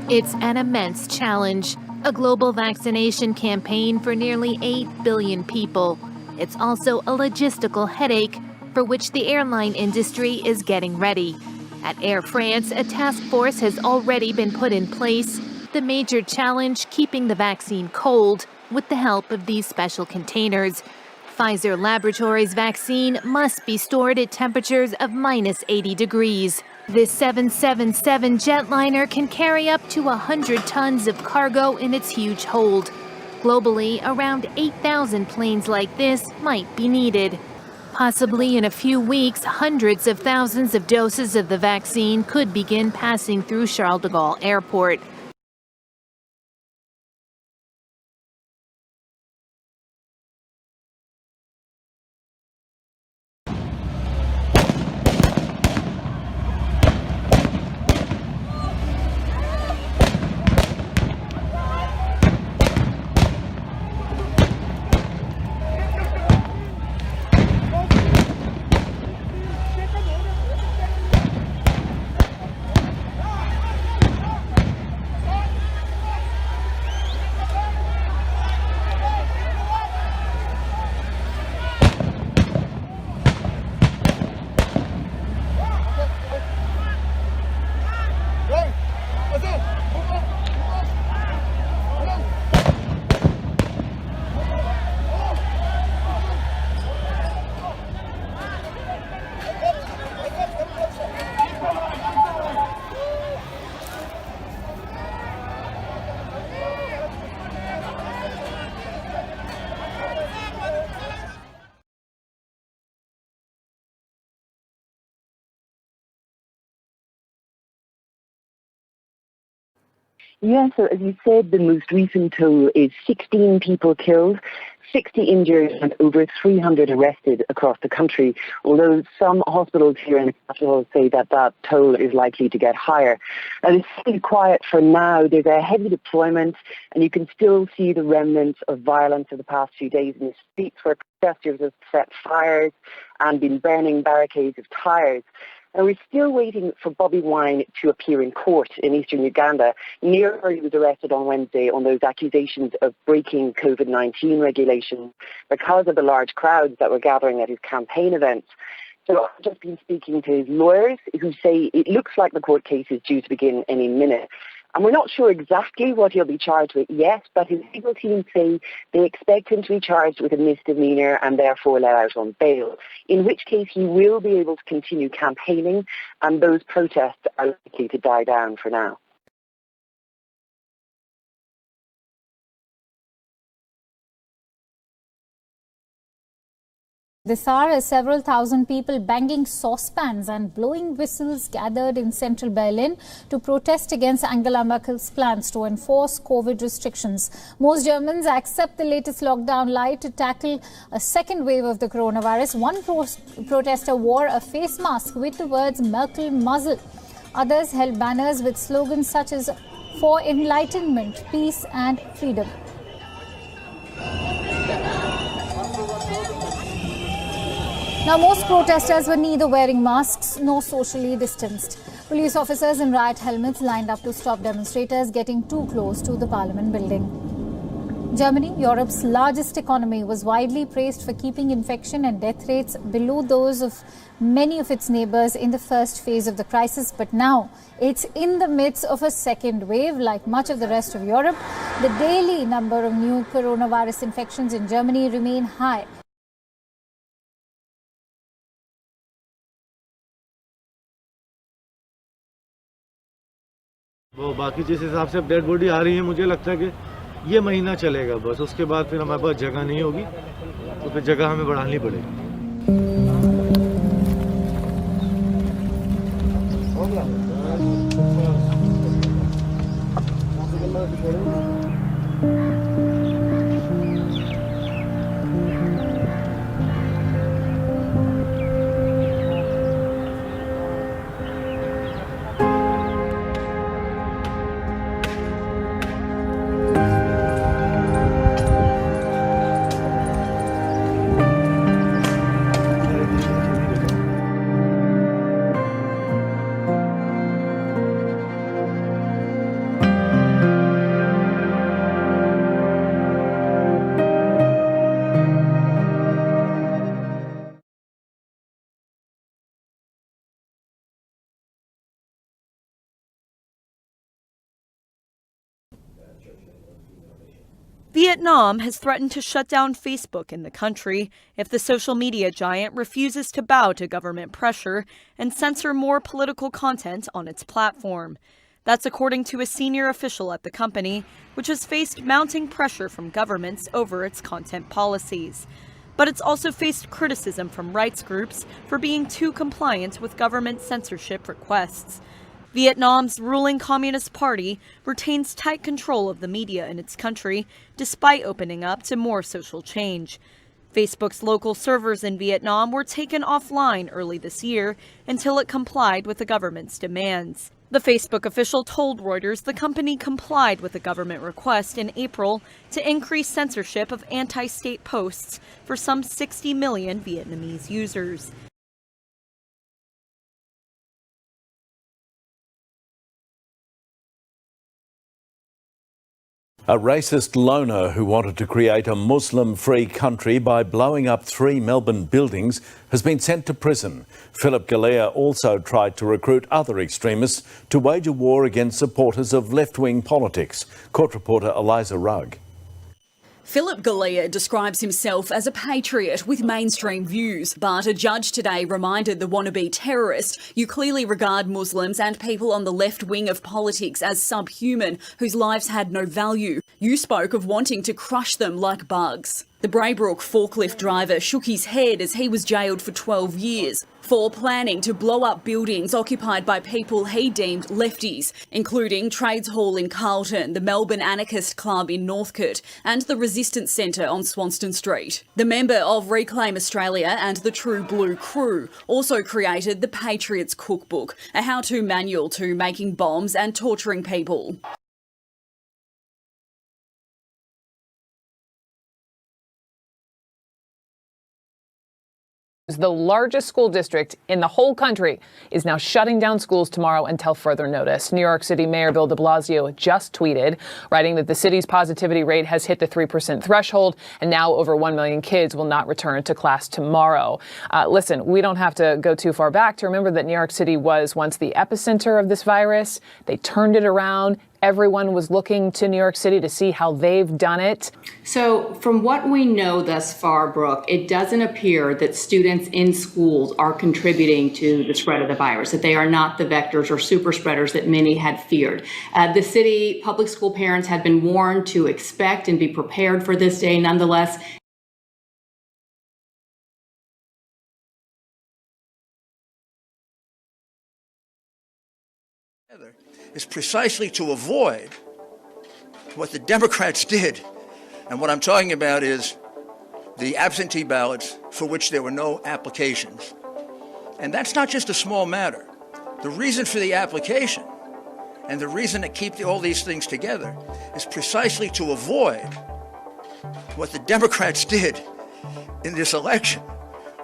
It's an immense challenge, a global vaccination campaign for nearly 8 billion people. It's also a logistical headache for which the airline industry is getting ready. At Air France, a task force has already been put in place. The major challenge, keeping the vaccine cold with the help of these special containers. Pfizer Laboratories' vaccine must be stored at temperatures of minus 80 degrees. This 777 jetliner can carry up to 100 tons of cargo in its huge hold. Globally, around 8,000 planes like this might be needed. Possibly in a few weeks, hundreds of thousands of doses of the vaccine could begin passing through Charles de Gaulle Airport. Yeah, so as you said, the most recent toll is 16 people killed, 60 injured and over 300 arrested across the country, although some hospitals here in the capital say that that toll is likely to get higher. And it's pretty quiet for now. There's a heavy deployment and you can still see the remnants of violence of the past few days in the streets where protesters have set fires and been burning barricades of tyres. And we're still waiting for Bobi Wine to appear in court in eastern Uganda. He was arrested on Wednesday on those accusations of breaking COVID-19 regulations because of the large crowds that were gathering at his campaign events. So I've just been speaking to his lawyers who say it looks like the court case is due to begin any minute. And we're not sure exactly what he'll be charged with yet, but his legal team say they expect him to be charged with a misdemeanor and therefore let out on bail, in which case he will be able to continue campaigning and those protests are likely to die down for now. This hour, several thousand people banging saucepans and blowing whistles gathered in central Berlin to protest against Angela Merkel's plans to enforce COVID restrictions. Most Germans accept the latest lockdown lie to tackle a second wave of the coronavirus. One protester wore a face mask with the words Merkel muzzle. Others held banners with slogans such as "For Enlightenment, Peace and Freedom." Now, most protesters were neither wearing masks nor socially distanced. Police officers in riot helmets lined up to stop demonstrators getting too close to the Parliament building. Germany, Europe's largest economy, was widely praised for keeping infection and death rates below those of many of its neighbours in the first phase of the crisis. But now it's in the midst of a second wave. Like much of the rest of Europe, the daily number of new coronavirus infections in Germany remain high. वो बाकी जिस हिसाब से अब dead body आ रही है, मुझे लगता है कि ये महीना चलेगा बस, उसके बाद फिर हमारे पास जगह नहीं होगी, तो फिर जगह हमें बढ़ानी पड़ेगी। Vietnam has threatened to shut down Facebook in the country if the social media giant refuses to bow to government pressure and censor more political content on its platform. That's according to a senior official at the company, which has faced mounting pressure from governments over its content policies. But it's also faced criticism from rights groups for being too compliant with government censorship requests. Vietnam's ruling Communist Party retains tight control of the media in its country, despite opening up to more social change. Facebook's local servers in Vietnam were taken offline early this year until it complied with the government's demands. The Facebook official told Reuters the company complied with a government request in April to increase censorship of anti-state posts for some 60 million Vietnamese users. A racist loner who wanted to create a Muslim-free country by blowing up 3 Melbourne buildings has been sent to prison. Philip Galea also tried to recruit other extremists to wage a war against supporters of left-wing politics. Court reporter Eliza Rugg. Philip Galea describes himself as a patriot with mainstream views, but a judge today reminded the wannabe terrorist, "You clearly regard Muslims and people on the left wing of politics as subhuman, whose lives had no value. You spoke of wanting to crush them like bugs." The Braybrook forklift driver shook his head as he was jailed for 12 years for planning to blow up buildings occupied by people he deemed lefties, including Trades Hall in Carlton, the Melbourne Anarchist Club in Northcote, and the Resistance Centre on Swanston Street. The member of Reclaim Australia and the True Blue crew also created the Patriots Cookbook, a how-to manual to making bombs and torturing people. The largest school district in the whole country is now shutting down schools tomorrow until further notice. New York City Mayor Bill de Blasio just tweeted, writing that the city's positivity rate has hit the 3% threshold, and now over 1 million kids will not return to class tomorrow. Listen, we don't have to go too far back to remember that New York City was once the epicenter of this virus. They turned it around. Everyone was looking to New York City to see how they've done it. So from what we know thus far, Brooke, it doesn't appear that students in schools are contributing to the spread of the virus, that they are not the vectors or super spreaders that many had feared. The city public school parents had been warned to expect and be prepared for this day. Nonetheless, is precisely to avoid what the Democrats did. And what I'm talking about is the absentee ballots for which there were no applications. And that's not just a small matter. The reason for the application and the reason to keep all these things together is precisely to avoid what the Democrats did in this election,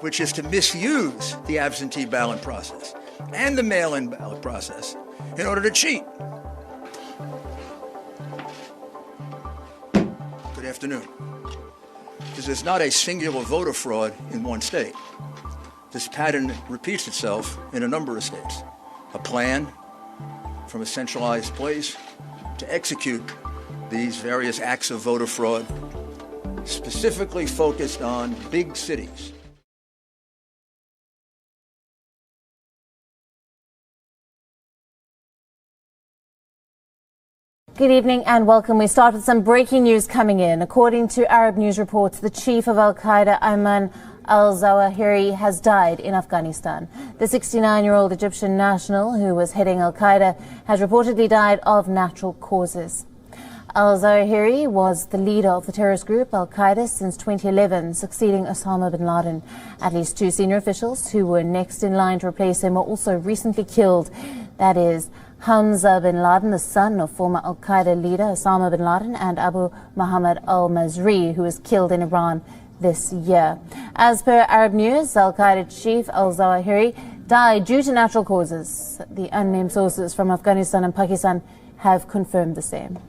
which is to misuse the absentee ballot process and the mail-in ballot process in order to cheat. Good afternoon. This is not a singular voter fraud in one state. This pattern repeats itself in a number of states. A plan from a centralized place to execute these various acts of voter fraud, specifically focused on big cities. Good evening and welcome. We start with some breaking news coming in. According to Arab news reports, the chief of Al-Qaeda, Ayman Al-Zawahiri, has died in Afghanistan. The 69-year-old Egyptian national who was heading Al-Qaeda has reportedly died of natural causes. Al-Zawahiri was the leader of the terrorist group Al-Qaeda since 2011, succeeding Osama bin Laden. At least 2 senior officials who were next in line to replace him were also recently killed. That is, Hamza bin Laden, the son of former Al-Qaeda leader Osama bin Laden, and Abu Muhammad al-Mazri, who was killed in Iran this year. As per Arab News, Al-Qaeda chief Al-Zawahiri died due to natural causes. The unnamed sources from Afghanistan and Pakistan have confirmed the same.